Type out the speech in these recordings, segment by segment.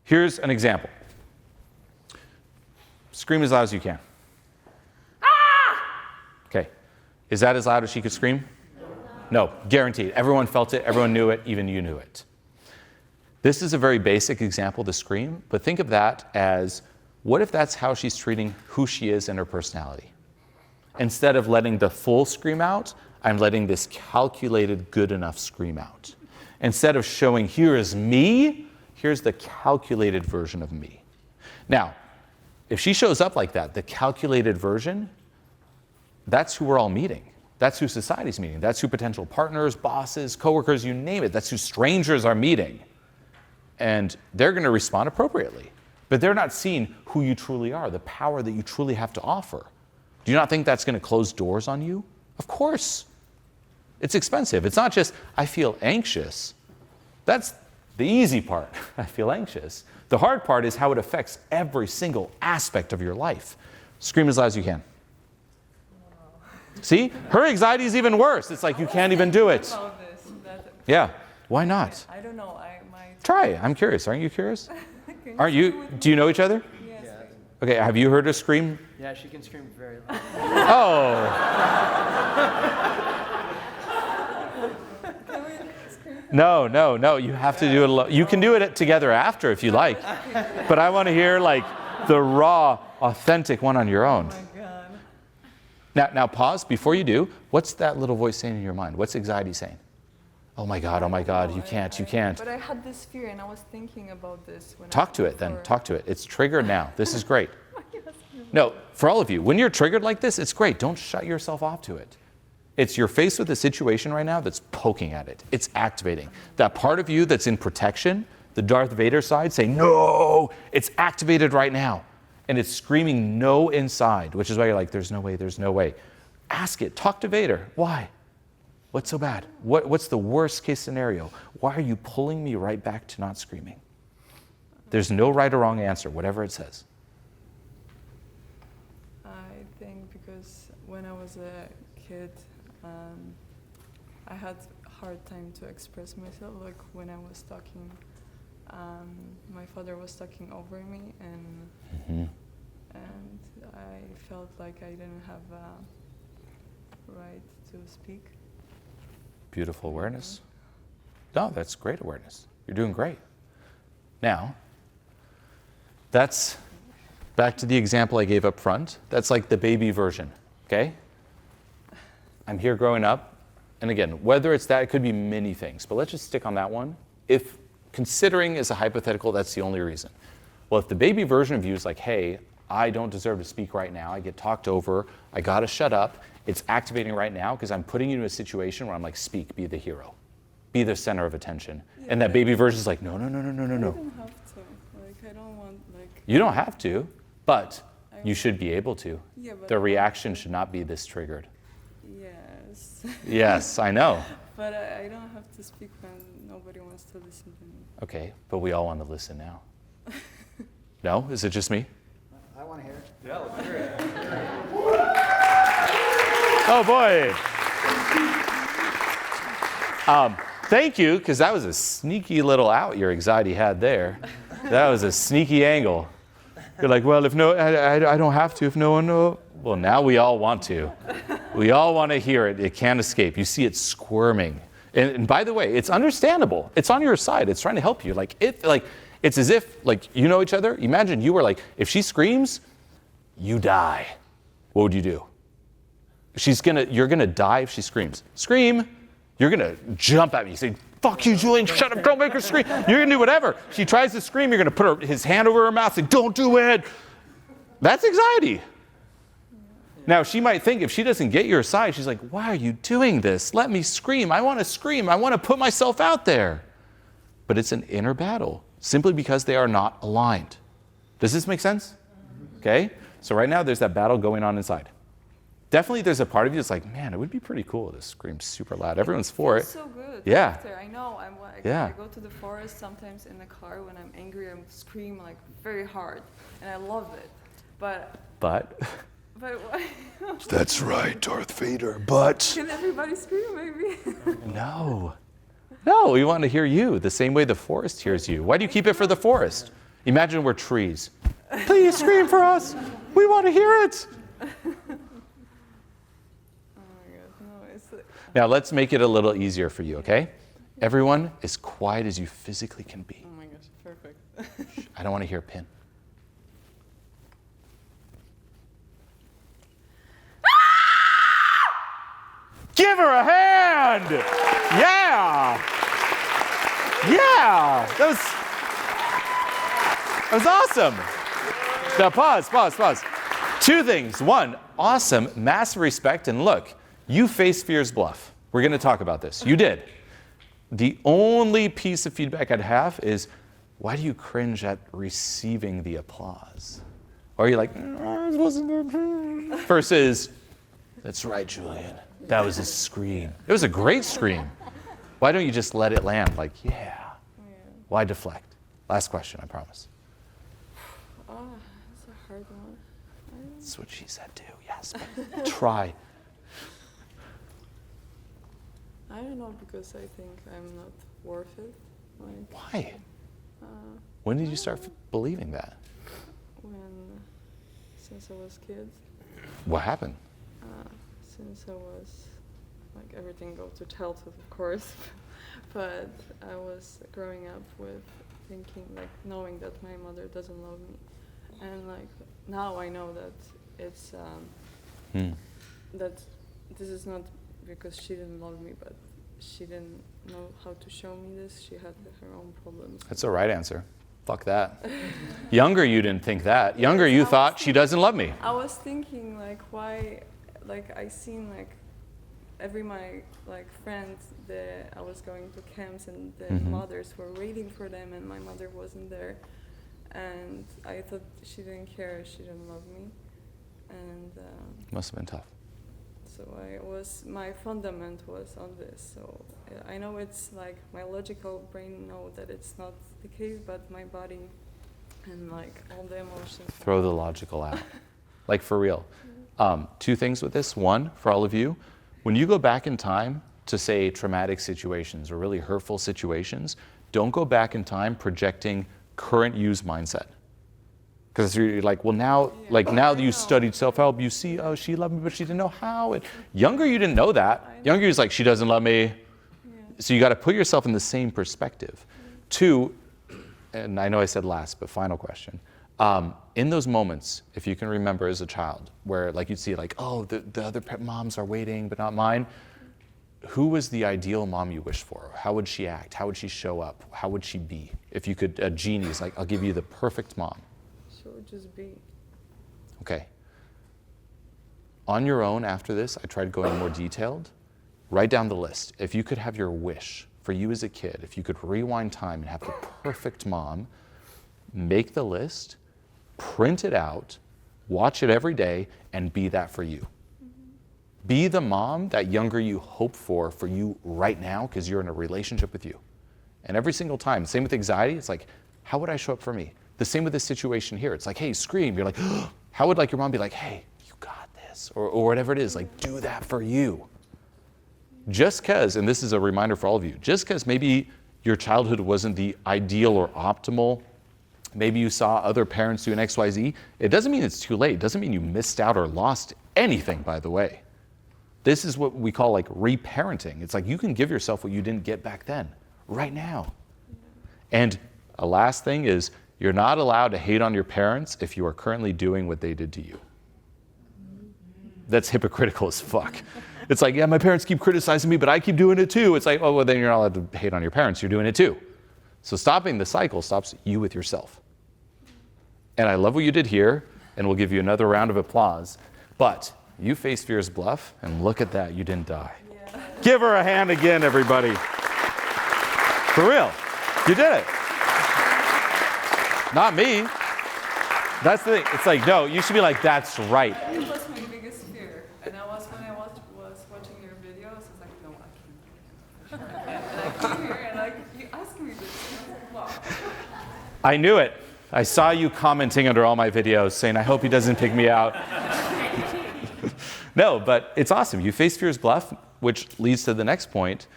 Here's an example. Scream as loud as you can. Okay. Is that as loud as she could scream? No, guaranteed. Everyone felt it, everyone knew it, even you knew it. This is a very basic example, the scream, but think of that as, what if that's how she's treating who she is and her personality? Instead of letting the full scream out, I'm letting this calculated, good enough scream out. Instead of showing, here is me, here's the calculated version of me. Now, if she shows up like that, the calculated version, that's who we're all meeting. That's who society's meeting. That's who potential partners, bosses, coworkers, you name it. That's who strangers are meeting. And they're going to respond appropriately. But they're not seeing who you truly are, the power that you truly have to offer. Do you not think that's going to close doors on you? Of course. It's expensive. It's not just, I feel anxious. That's the easy part. I feel anxious. The hard part is how it affects every single aspect of your life. Scream as loud as you can. See? Her anxiety is even worse. It's like you can't even do it. Yeah. Why not? I don't know. Try. I'm curious. Aren't you curious? Aren't you? Do you know each other? Yes. Okay. Have you heard her scream? Yeah, she can scream very loud. Oh. No. You have to do it alone. You can do it together after if you like. But I want to hear like the raw, authentic one on your own. Oh my God. Now pause before you do. What's that little voice saying in your mind? What's anxiety saying? Oh my God, you can't. But I had this fear and I was thinking about this. Talk to it then, talk to it. It's triggered now. This is great. No, for all of you, when you're triggered like this, it's great. Don't shut yourself off to it. You're faced with a situation right now that's poking at it. It's activating. That part of you that's in protection, the Darth Vader side saying, no, it's activated right now. And it's screaming no inside, which is why you're like, there's no way. Ask it, talk to Vader. Why? What's so bad? What's the worst case scenario? Why are you pulling me right back to not screaming? There's no right or wrong answer, whatever it says. I think because when I was a kid, I had a hard time to express myself. Like when I was talking, my father was talking over me, and I felt like I didn't have a right to speak. Beautiful awareness. No, that's great awareness. You're doing great. Now, that's back to the example I gave up front. That's like the baby version, okay? I'm here growing up, and again, whether it's that, it could be many things, but let's just stick on that one. If considering as a hypothetical, that's the only reason. Well, if the baby version of you is like, hey, I don't deserve to speak right now, I get talked over, I gotta shut up, it's activating right now because I'm putting you in a situation where I'm like, speak, be the hero, be the center of attention. Yeah, and that baby version is like, no. I don't have to. Like, I don't want, like... You don't have to, but you should be able to. Yeah, but the reaction should not be this triggered. Yes. Yes, I know. But I don't have to speak when nobody wants to listen to me. Okay, but we all want to listen now. No? Is it just me? I want to hear it. Yeah, let's hear it. Oh boy. Thank you, because that was a sneaky little out your anxiety had there. That was a sneaky angle. You're like, well, if no, I don't have to if no one knows. Well, now we all want to. We all want to hear it. It can't escape. You see it squirming. And by the way, it's understandable. It's on your side. It's trying to help you. It's as if, you know each other. Imagine you were like, if she screams, you die. What would you do? You're gonna die if she screams. Scream. You're gonna jump at me. You say, fuck you, Julien, shut up, don't make her scream. You're gonna do whatever. She tries to scream, you're gonna put his hand over her mouth, say, don't do it. That's anxiety. Now, she might think if she doesn't get your side, she's like, why are you doing this? Let me scream. I want to scream. I want to put myself out there. But it's an inner battle, simply because they are not aligned. Does this make sense? Okay? So right now, there's that battle going on inside. Definitely there's a part of you that's like, man, it would be pretty cool to scream super loud. Everyone's for it. It's so good. Yeah. After. I know. I go to the forest sometimes in the car when I'm angry. I scream like very hard, and I love it. But why? That's right, Darth Vader. But Can everybody scream, maybe? no, we want to hear you the same way the forest hears you. Why do you keep it for the forest? Imagine we're trees. Please scream for us. We want to hear it. Oh my god, no, it's Now let's make it a little easier for you, okay? Everyone as quiet as you physically can be. oh my gosh, perfect. I don't want to hear a pin. Give her a hand! Yeah! Yeah! That was awesome. Now pause. Two things. One, awesome, massive respect, and look, you faced fear's bluff. We're going to talk about this. You did. The only piece of feedback I'd have is, why do you cringe at receiving the applause? Or are you like, I wasn't there. Versus, that's right, Julien. That was a scream. It was a great scream. Why don't you just let it land? Like, yeah. Why deflect? Last question, I promise. Oh, it's a hard one. That's what she said too, yes. But try. I don't know, because I think I'm not worth it. Like, Why? uh, When did you start believing that? since I was a kid, What happened? since I was, like, everything goes to childhood, of course, but I was growing up with thinking, like, knowing that my mother doesn't love me. And, like, now I know that it's, that this is not because she didn't love me, but she didn't know how to show me this. She had her own problems. That's the right answer. Fuck that. Younger, you didn't think that. Younger, you thought she doesn't love me. I was thinking, like, why, like, I seen, like, every my, like, friends that I was going to camps, and the mothers were waiting for them, and my mother wasn't there. And I thought she didn't care, she didn't love me. And Must have been tough. so my fundament was on this. So I know it's like my logical brain know that it's not the case, but my body and, like, all the emotions. Throw the logical out. Like, for real. Two things with this. One, for all of you, when you go back in time to, say, traumatic situations or really hurtful situations, don't go back in time projecting current you's mindset. Because you're like, well, now, like, now that you studied self-help, you see, oh, she loved me, but she didn't know how. And younger, you didn't know that. Younger, you're like, she doesn't love me. So you got to put yourself in the same perspective. Two, and I know I said last, but final question. In those moments, if you can remember as a child, where, like, you'd see, like, oh, the other moms are waiting, but not mine. Who was the ideal mom you wished for? How would she act? How would she show up? How would she be? If you could, a genie's like, I'll give you the perfect mom. She would just be. Okay. On your own after this, I tried going more detailed. Write down the list. If you could have your wish for you as a kid, if you could rewind time and have the perfect mom, make the list, print it out, watch it every day, and be that for you. Be the mom that younger you hope for you right now, because you're in a relationship with you. And every single time, same with anxiety, it's like, how would I show up for me? The same with this situation here. It's like, hey, scream. You're like, oh. How would, like, your mom be like, hey, you got this? Or whatever it is, like, do that for you. Just because, and this is a reminder for all of you, just because maybe your childhood wasn't the ideal or optimal, maybe you saw other parents do an XYZ, it doesn't mean it's too late. It doesn't mean you missed out or lost anything, by the way. This is what we call, like, reparenting. It's like you can give yourself what you didn't get back then, right now. And a last thing is, you're not allowed to hate on your parents if you are currently doing what they did to you. That's hypocritical as fuck. It's like, yeah, my parents keep criticizing me, but I keep doing it too. It's like, oh, well, then you're not allowed to hate on your parents. You're doing it too. So stopping the cycle stops you with yourself. And I love what you did here, and we'll give you another round of applause. But you faced fear's bluff, and look at that, you didn't die. Yeah. Give her a hand again, everybody. For real, you did it. Not me. That's the thing. It's like, no, you should be like, that's right. It was my biggest fear. And when I was watching your videos, it's like, no, I can't do it. And I came here and, like, you asked me this, and I was like, wow. I knew it. I saw you commenting under all my videos saying, I hope he doesn't pick me out. No, but it's awesome. You face fear's bluff, which leads to the next point.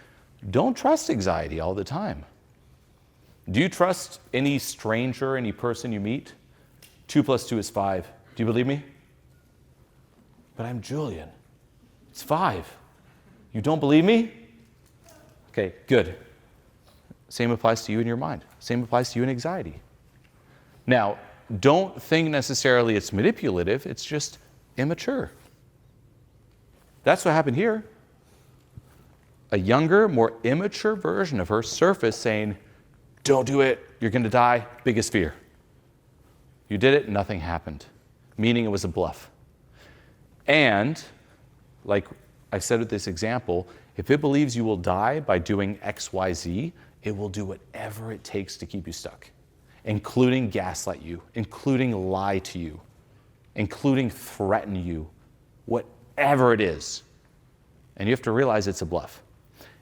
Don't trust anxiety all the time. Do you trust any stranger, any person you meet? 2 + 2 is 5. Do you believe me? But I'm Julien. It's 5. You don't believe me? Okay, good. Same applies to you in your mind. Same applies to you in anxiety. Now, don't think necessarily it's manipulative, it's just immature. That's what happened here. A younger, more immature version of her surfaced saying, don't do it, you're going to die, biggest fear. You did it, nothing happened, meaning it was a bluff. And, like I said with this example, if it believes you will die by doing X, Y, Z, it will do whatever it takes to keep you stuck, including gaslight you, including lie to you, including threaten you, whatever it is. And you have to realize it's a bluff.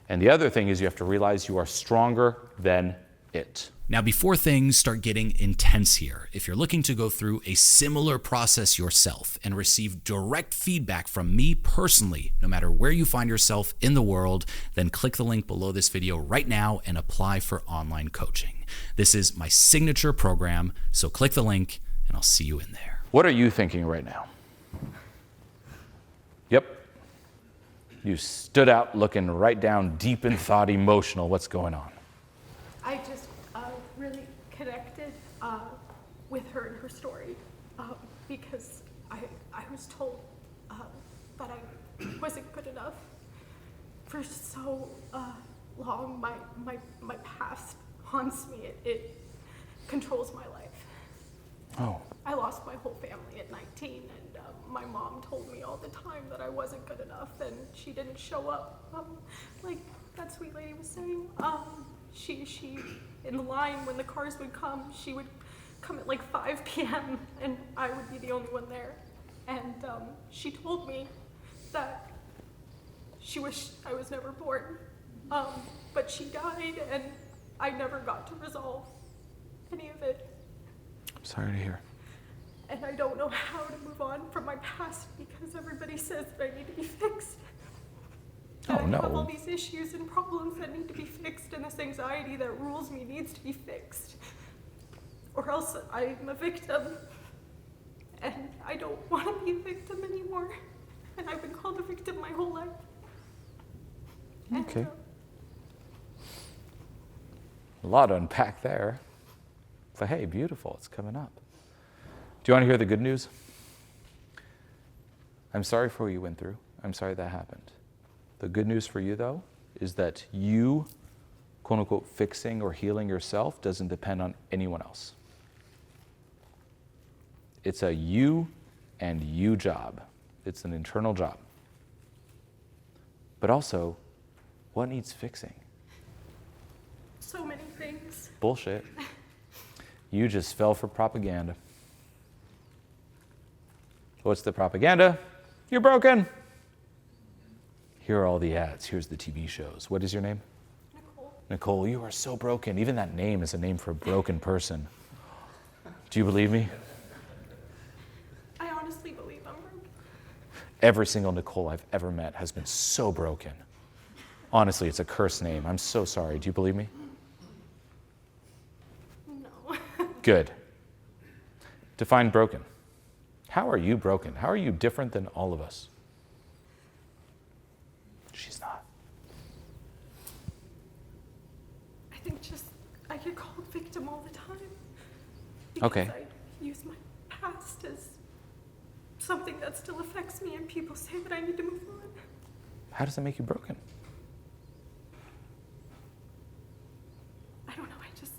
And the other thing is you have to realize you are stronger than it. Now, before things start getting intense here, if you're looking to go through a similar process yourself and receive direct feedback from me personally, no matter where you find yourself in the world, then click the link below this video right now and apply for online coaching. This is my signature program, so click the link and I'll see you in there. What are you thinking right now? Yep. You stood out looking right down, deep in thought, emotional. What's going on? I just really connected with her and her story because I was told that I wasn't good enough for so long. My past haunts me. It controls my life. Oh. I lost my whole family at 19, and my mom told me all the time that I wasn't good enough, and she didn't show up. Like that sweet lady was saying, she in the line when the cars would come, she would come at like 5 p.m. and I would be the only one there. And she told me that she wished I was never born, but she died, and I never got to resolve any of it. I'm sorry to hear. And I don't know how to move on from my past because everybody says that I need to be fixed. That Oh, I have no. all these issues and problems that need to be fixed, and this anxiety that rules me needs to be fixed. Or else I'm a victim. And I don't want to be a victim anymore. And I've been called a victim my whole life. And, Okay. A lot to unpack there. But hey, beautiful, it's coming up. Do you want to hear the good news? I'm sorry for what you went through. I'm sorry that happened. The good news for you, though, is that you, quote unquote, fixing or healing yourself doesn't depend on anyone else. It's a you and you job. It's an internal job. But also, what needs fixing? so many things. Bullshit. You just fell for propaganda. What's the propaganda? You're broken. Here are all the ads. Here's the TV shows. What is your name? Nicole. Nicole, you are so broken. Even that name is a name for a broken person. Do you believe me? I honestly believe I'm broken. Every single Nicole I've ever met has been so broken. Honestly, it's a cursed name. I'm so sorry. Do you believe me? No. Good. Define broken. How are you broken? How are you different than all of us? She's not. I think just I get called victim all the time. Okay. Because I use my past as something that still affects me, and people say that I need to move on. How does that make you broken? I don't know, I just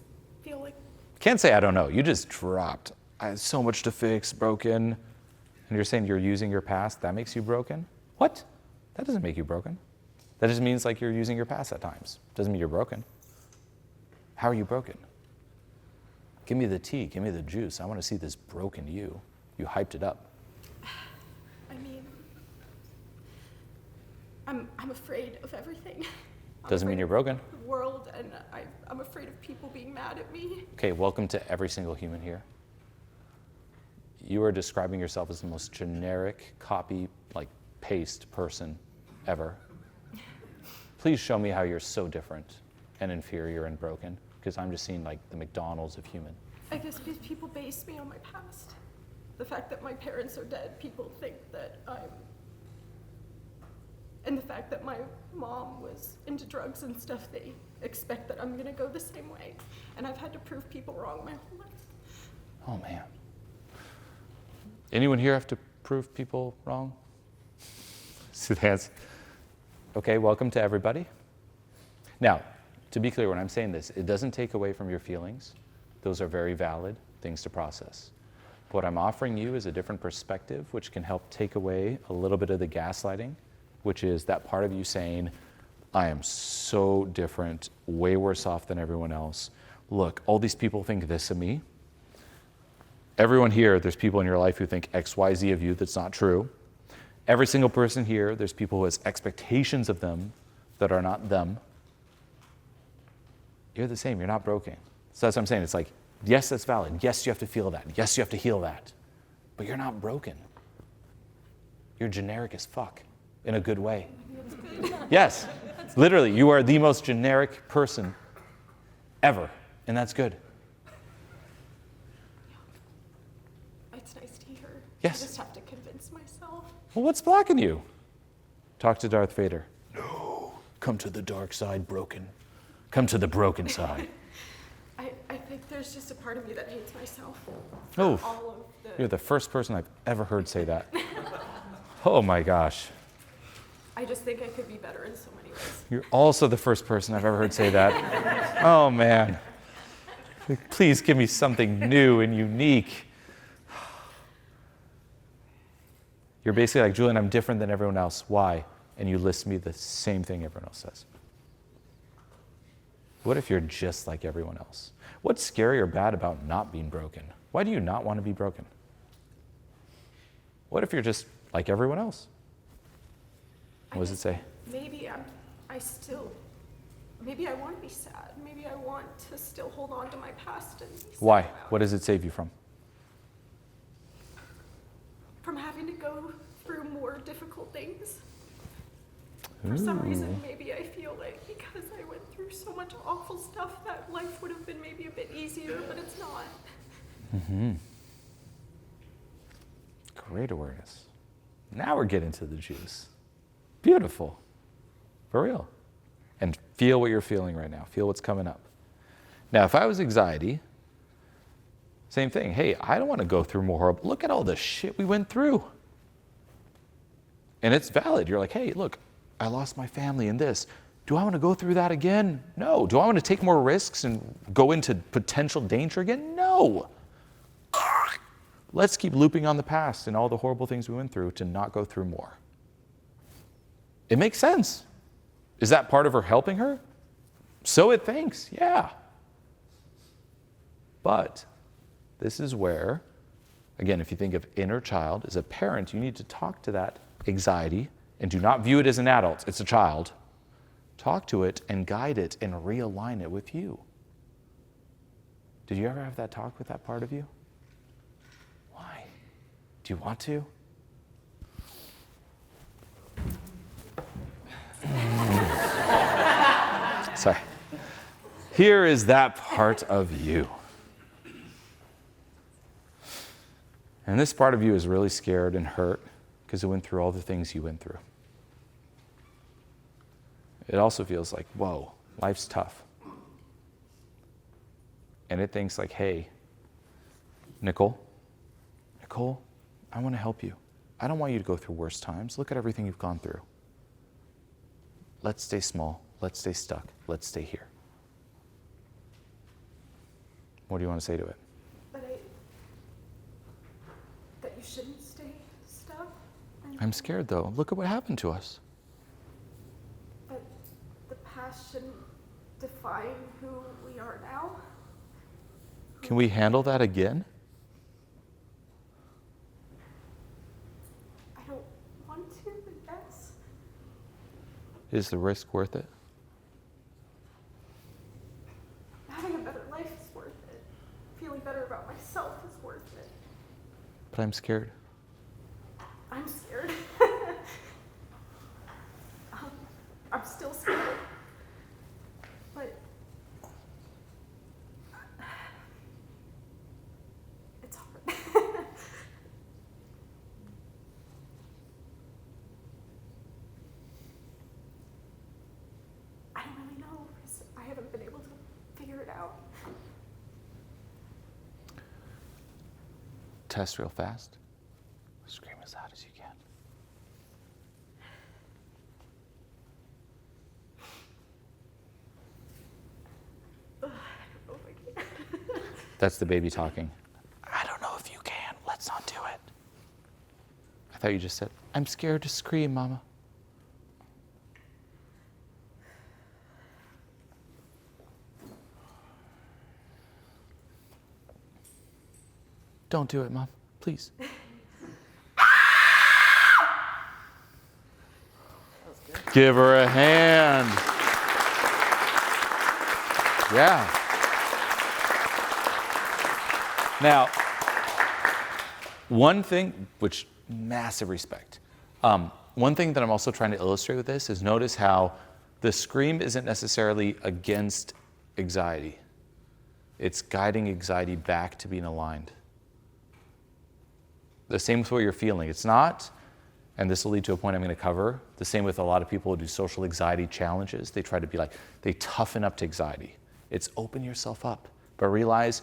feel like Can't say I don't know. You just dropped. I have so much to fix, broken. And you're saying you're using your past, that makes you broken? What? That doesn't make you broken. That just means like you're using your past at times. Doesn't mean you're broken. How are you broken? Give me the tea, give me the juice. I want to see this broken you. You hyped it up. I mean, I'm afraid of everything. I'm Doesn't mean afraid you're of broken. the world, and I'm afraid of people being mad at me. Okay, welcome to every single human here. You are describing yourself as the most generic copy, like paste person ever. Please show me how you're so different and inferior and broken. Because I'm just seeing like the McDonald's of human. I guess because people base me on my past. The fact that my parents are dead, people think that and the fact that my mom was into drugs and stuff, they expect that I'm gonna go the same way. And I've had to prove people wrong my whole life. Oh man. Anyone here have to prove people wrong? See the hands? Okay, welcome to everybody. Now, to be clear, when I'm saying this, it doesn't take away from your feelings. Those are very valid things to process. What I'm offering you is a different perspective, which can help take away a little bit of the gaslighting, which is that part of you saying, I am so different, way worse off than everyone else. Look, all these people think this of me. Everyone here, there's people in your life who think X, Y, Z of you that's not true. Every single person here, there's people who has expectations of them that are not them. You're the same, you're not broken. So that's what I'm saying. It's like, yes, that's valid. Yes, you have to feel that. Yes, you have to heal that. But you're not broken. You're generic as fuck in a good way. Yes, literally, you are the most generic person ever, and that's good. It's nice to hear. Yes. I just have to convince myself. Well, what's blocking you? Talk to Darth Vader. No, come to the dark side, broken. Come to the broken side. I think there's just a part of me that hates myself. Oh, All of the you're the first person I've ever heard say that. Oh my gosh. I just think I could be better in so many ways. You're also the first person I've ever heard say that. Oh man. Please give me something new and unique. You're basically like, Julien, I'm different than everyone else. Why? And you list me the same thing everyone else says. What if you're just like everyone else? What's scary or bad about not being broken? Why do you not want to be broken? What if you're just like everyone else? What does it say? Maybe maybe I want to be sad. Maybe I want to still hold on to my past and be sad Why? about What it. does it save you from? From having to go through more difficult things. For some reason, maybe I feel like because I went through so much awful stuff that life would have been maybe a bit easier, but it's not. Mm-hmm. Great awareness. Now we're getting to the juice. Beautiful. For real. And feel what you're feeling right now. Feel what's coming up. Now, if I was anxiety, same thing. Hey, I don't want to go through more horrible. Look at all the shit we went through. And it's valid. You're like, hey, look, I lost my family in this. Do I want to go through that again? No. Do I want to take more risks and go into potential danger again? No. Let's keep looping on the past and all the horrible things we went through to not go through more. It makes sense. Is that part of her helping her? So it thinks, yeah. But this is where, again, if you think of inner child, as a parent, you need to talk to that anxiety and do not view it as an adult. It's a child. Talk to it and guide it and realign it with you. Did you ever have that talk with that part of you? Why? Do you want to? Sorry. Here is that part of you. And this part of you is really scared and hurt because it went through all the things you went through. It also feels like, whoa, life's tough. And it thinks like, hey, Nicole, I want to help you. I don't want you to go through worse times. Look at everything you've gone through. Let's stay small. Let's stay stuck. Let's stay here. What do you want to say to it? That you shouldn't stay stuck. I'm scared though. Look at what happened to us. That the past shouldn't define who we are now. Can we handle that again? I don't want to, but yes. Is the risk worth it? Having a better life is worth it. Feeling better about myself is worth it. But I'm scared. I'm scared. I'm still scared. But Test real fast. Scream as loud as you can. That's the baby talking. I don't know if you can. Let's not do it. I thought you just said, I'm scared to scream, Mama. Don't do it, Mom. Please. Give her a hand. Yeah. Now, one thing, which massive respect. One thing that I'm also trying to illustrate with this is notice how the scream isn't necessarily against anxiety. It's guiding anxiety back to being aligned. The same with what you're feeling. It's not, and this will lead to a point I'm going to cover, the same with a lot of people who do social anxiety challenges. They try to be like, they toughen up to anxiety. It's open yourself up, but realize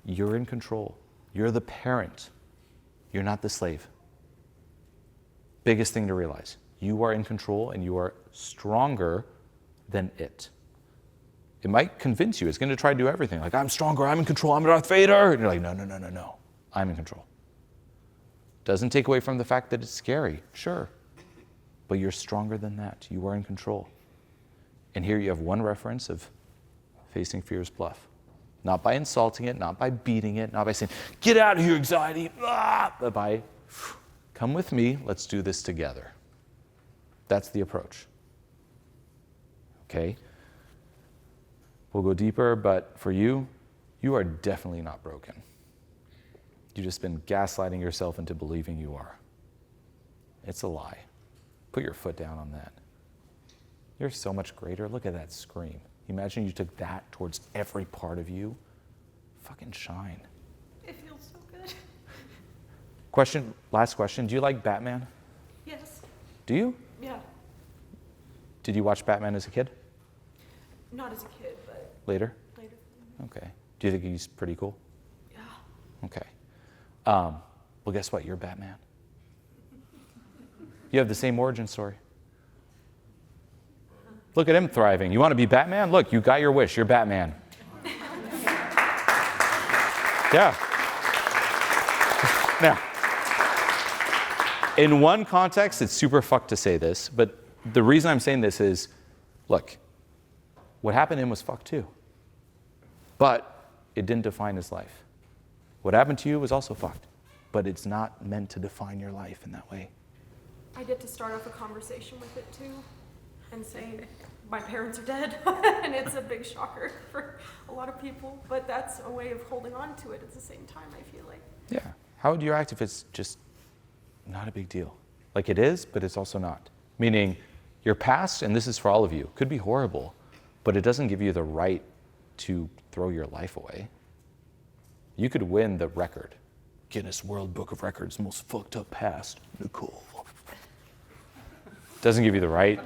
you're in control. You're the parent. You're not the slave. Biggest thing to realize, you are in control and you are stronger than it. It might convince you, it's going to try to do everything. Like, I'm stronger, I'm in control, I'm Darth Vader. And you're like, no. I'm in control. Doesn't take away from the fact that it's scary, sure. But you're stronger than that. You are in control. And here you have one reference of facing fear's bluff. Not by insulting it, not by beating it, not by saying, get out of here, anxiety, but by, come with me, let's do this together. That's the approach. Okay? We'll go deeper, but for you, you are definitely not broken. You've just been gaslighting yourself into believing you are. It's a lie. Put your foot down on that. You're so much greater. Look at that scream. Imagine you took that towards every part of you. Fucking shine. It feels so good. Last question. Do you like Batman? Yes. Do you? Yeah. Did you watch Batman as a kid? Not as a kid, but Later? later. Okay. Do you think he's pretty cool? Yeah. Okay. Well, guess what? You're Batman. You have the same origin story. Look at him thriving. You want to be Batman? Look, you got your wish. You're Batman. Yeah. Now, in one context, it's super fucked to say this, but the reason I'm saying this is, look, what happened to him was fucked too. But it didn't define his life. What happened to you was also fucked, but it's not meant to define your life in that way. I get to start off a conversation with it too and say, my parents are dead. And it's a big shocker for a lot of people, but that's a way of holding on to it at the same time, I feel like. Yeah. How would you act if it's just not a big deal? Like it is, but it's also not. Meaning your past, and this is for all of you, could be horrible, but it doesn't give you the right to throw your life away. You could win the record. Guinness World Book of Records, most fucked up past, Nicole. Doesn't give you the right.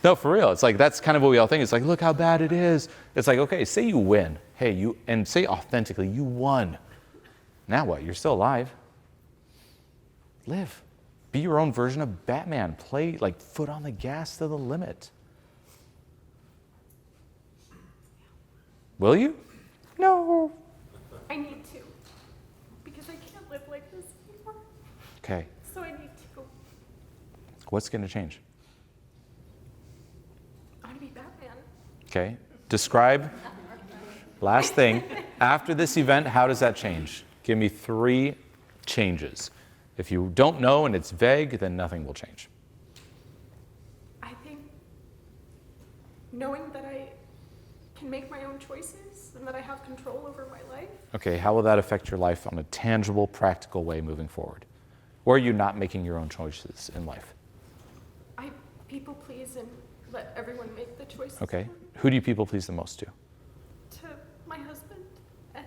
No, for real. It's like, that's kind of what we all think. It's like, look how bad it is. It's like, okay, say you win. Hey, and say authentically, you won. Now what? You're still alive. Live. Be your own version of Batman. Play like foot on the gas to the limit. Will you? No. I need to, because I can't live like this anymore. Okay. So I need to. What's going to change? I want to be Batman. Okay. Describe, last thing, after this event, how does that change? Give me 3 changes. If you don't know and it's vague, then nothing will change. I think knowing that I can make my own choices and that I have control over my life. Okay, how will that affect your life on a tangible, practical way moving forward? Or are you not making your own choices in life? I people please and let everyone make the choices. Okay. Who do you people please the most to? To my husband and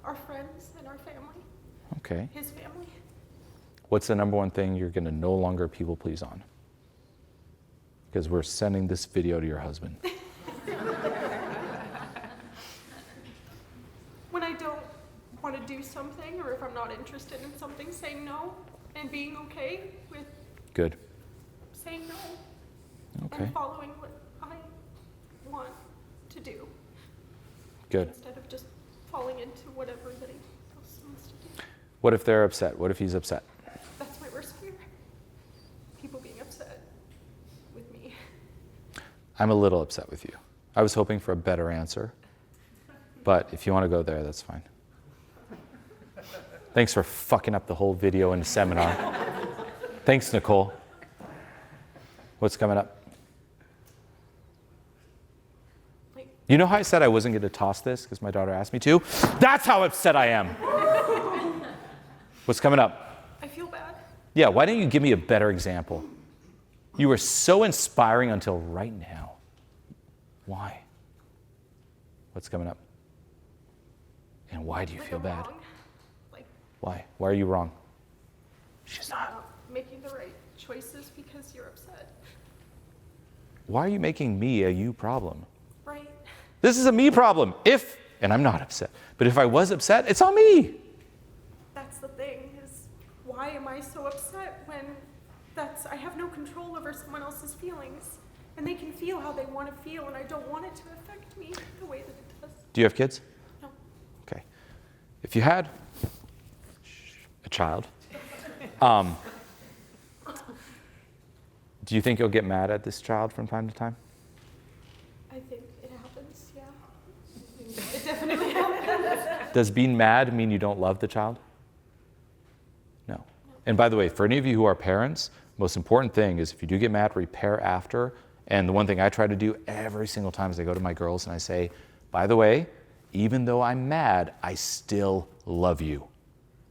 our friends and our family, Okay. his family. What's the number one thing you're going to no longer people please on? Because we're sending this video to your husband. When I don't want to do something, or if I'm not interested in something, saying no and being okay with Good. saying no Okay. and following what I want to do Good. instead of just falling into whatever that he wants to do. What if they're upset? What if he's upset? That's my worst fear. People being upset with me. I'm a little upset with you. I was hoping for a better answer, but if you want to go there, that's fine. Thanks for fucking up the whole video and seminar. Thanks, Nicole. What's coming up? Like, You know how I said I wasn't going to toss this because my daughter asked me to? That's how upset I am. What's coming up? I feel bad. Yeah, why don't you give me a better example? You were so inspiring until right now. Why? What's coming up? And why do you Like feel I'm bad? wrong. Like, Why? Why are you wrong? She's not. not making the right choices because you're upset. Why are you making me a you problem? Right? This is a me problem. If, and I'm not upset, but if I was upset, it's on me. That's the thing, is why am I so upset when I have no control over someone else's feelings, and they can feel how they want to feel, and I don't want it to affect me the way that it does. Do you have kids? No. Okay. If you had a child, do you think you'll get mad at this child from time to time? I think it happens, yeah. It definitely happens. Does being mad mean you don't love the child? No. And by the way, for any of you who are parents, most important thing is if you do get mad, repair after. And the one thing I try to do every single time is I go to my girls and I say, by the way, even though I'm mad, I still love you.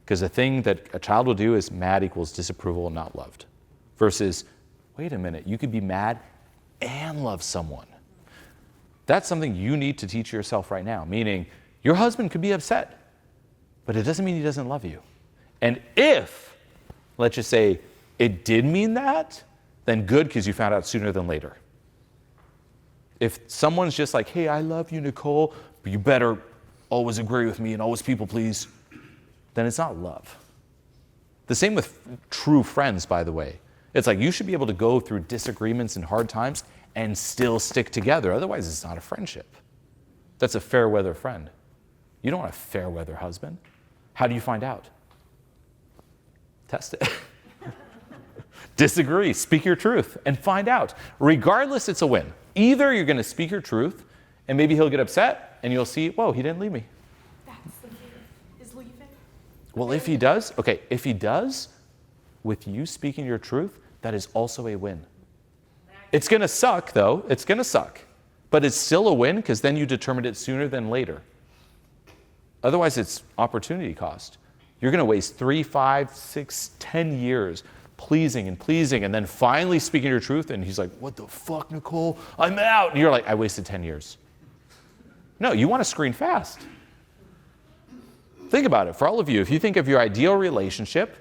Because the thing that a child will do is mad equals disapproval and not loved. Versus, wait a minute, you could be mad and love someone. That's something you need to teach yourself right now, meaning your husband could be upset, but it doesn't mean he doesn't love you. And if, let's just say, it did mean that, then good, because you found out sooner than later. If someone's just like, hey, I love you, Nicole, but you better always agree with me and always people please, then it's not love. The same with true friends, by the way. It's like you should be able to go through disagreements and hard times and still stick together. Otherwise, it's not a friendship. That's a fair weather friend. You don't want a fair weather husband. How do you find out? Test it. Disagree, speak your truth, and find out. Regardless, it's a win. Either you're going to speak your truth, and maybe he'll get upset, and you'll see, whoa, he didn't leave me. That's the fear, is leaving. Well, if he does, okay, if he does, with you speaking your truth, that is also a win. It's going to suck, though. It's going to suck. But it's still a win because then you determined it sooner than later. Otherwise, it's opportunity cost. You're going to waste 3, 5, 6, 10 years pleasing, and then finally speaking your truth, and he's like, what the fuck, Nicole? I'm out. And you're like, I wasted 10 years. No, you want to screen fast. Think about it. For all of you, if you think of your ideal relationship,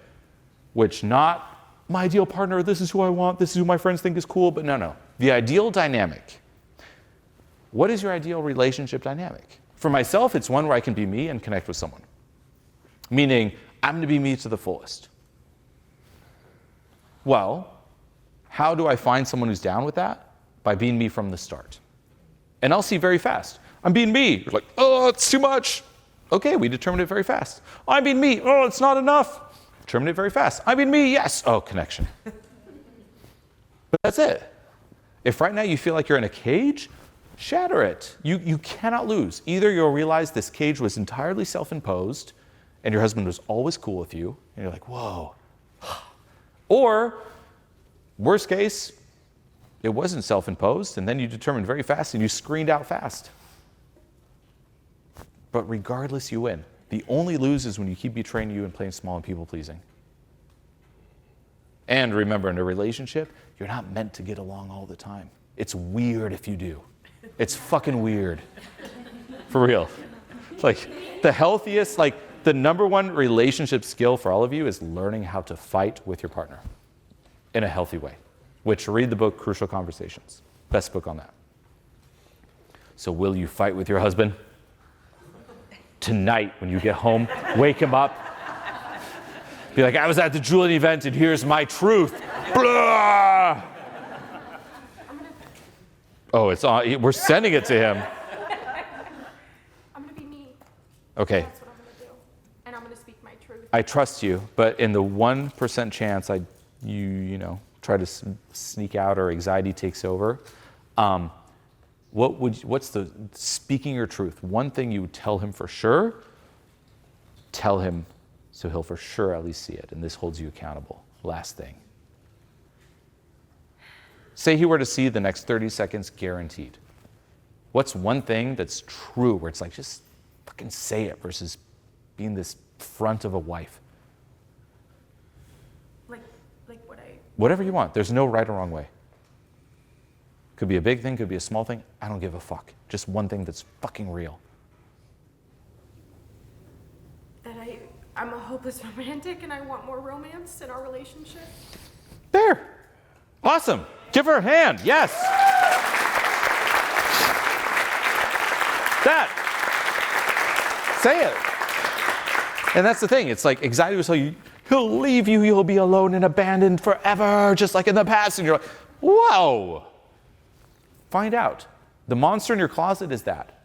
which not my ideal partner, this is who I want, this is who my friends think is cool, but no. The ideal dynamic. What is your ideal relationship dynamic? For myself, it's one where I can be me and connect with someone. Meaning, I'm going to be me to the fullest. Well, how do I find someone who's down with that? By being me from the start. And I'll see very fast. I'm being me. You're like, oh, it's too much. Okay, we determined it very fast. I'm being me. Oh, it's not enough. Determined it very fast. I'm being me. Yes. Oh, connection. But that's it. If right now you feel like you're in a cage, shatter it. You cannot lose. Either you'll realize this cage was entirely self-imposed and your husband was always cool with you, and you're like, whoa. Or, worst case, it wasn't self-imposed, and then you determined very fast and you screened out fast. But regardless, you win. The only lose is when you keep betraying you and playing small and people-pleasing. And remember, in a relationship, you're not meant to get along all the time. It's weird if you do. It's fucking weird. For real. Like, the healthiest, the number one relationship skill for all of you is learning how to fight with your partner in a healthy way, which read the book Crucial Conversations. Best book on that. So will you fight with your husband? tonight when you get home, wake him up. Be like, I was at the Julien event and here's my truth. Blah! Oh, it's on. We're sending it to him. I'm gonna be me. Okay. That's what I'm gonna do. And I'm gonna speak my truth. I trust you, but in the 1% chance you try to sneak out or anxiety takes over, what's the speaking your truth? One thing you would tell him for sure, tell him so he'll for sure at least see it, and this holds you accountable. Last thing. Say he were to see the next 30 seconds guaranteed. What's one thing that's true where it's like, just fucking say it versus being this front of a wife? Like what I... Whatever you want. There's no right or wrong way. Could be a big thing, could be a small thing. I don't give a fuck. Just one thing that's fucking real. That I'm a hopeless romantic and I want more romance in our relationship. There. Awesome. Give her a hand. Yes. That. Say it. And that's the thing. It's like anxiety will tell you, he'll leave you, you'll be alone and abandoned forever, just like in the past. And you're like, whoa. Find out. The monster in your closet is that.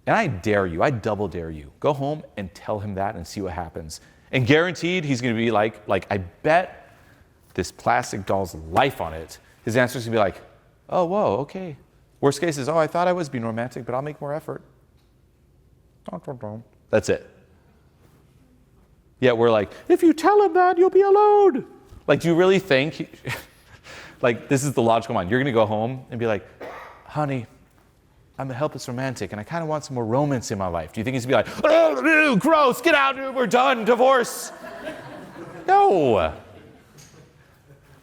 And I dare you, I double dare you. Go home and tell him that and see what happens. And guaranteed he's going to be like I bet this plastic doll's life on it. His answer's going to be like, oh, whoa, okay. Worst case is, oh, I thought I was being romantic, but I'll make more effort. That's it. Yet we're like, if you tell him that, you'll be alone. Like, do you really think, like, this is the logical mind. You're going to go home and be like, honey, I'm a helpless romantic, and I kind of want some more romance in my life. Do you think he's going to be like, oh, gross, get out, we're done, divorce? No.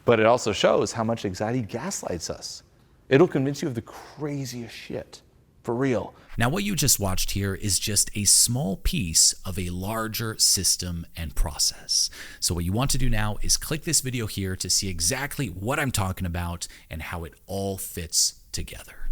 But it also shows how much anxiety gaslights us. It'll convince you of the craziest shit. For real. Now, what you just watched here is just a small piece of a larger system and process. So what you want to do now is click this video here to see exactly what I'm talking about and how it all fits together.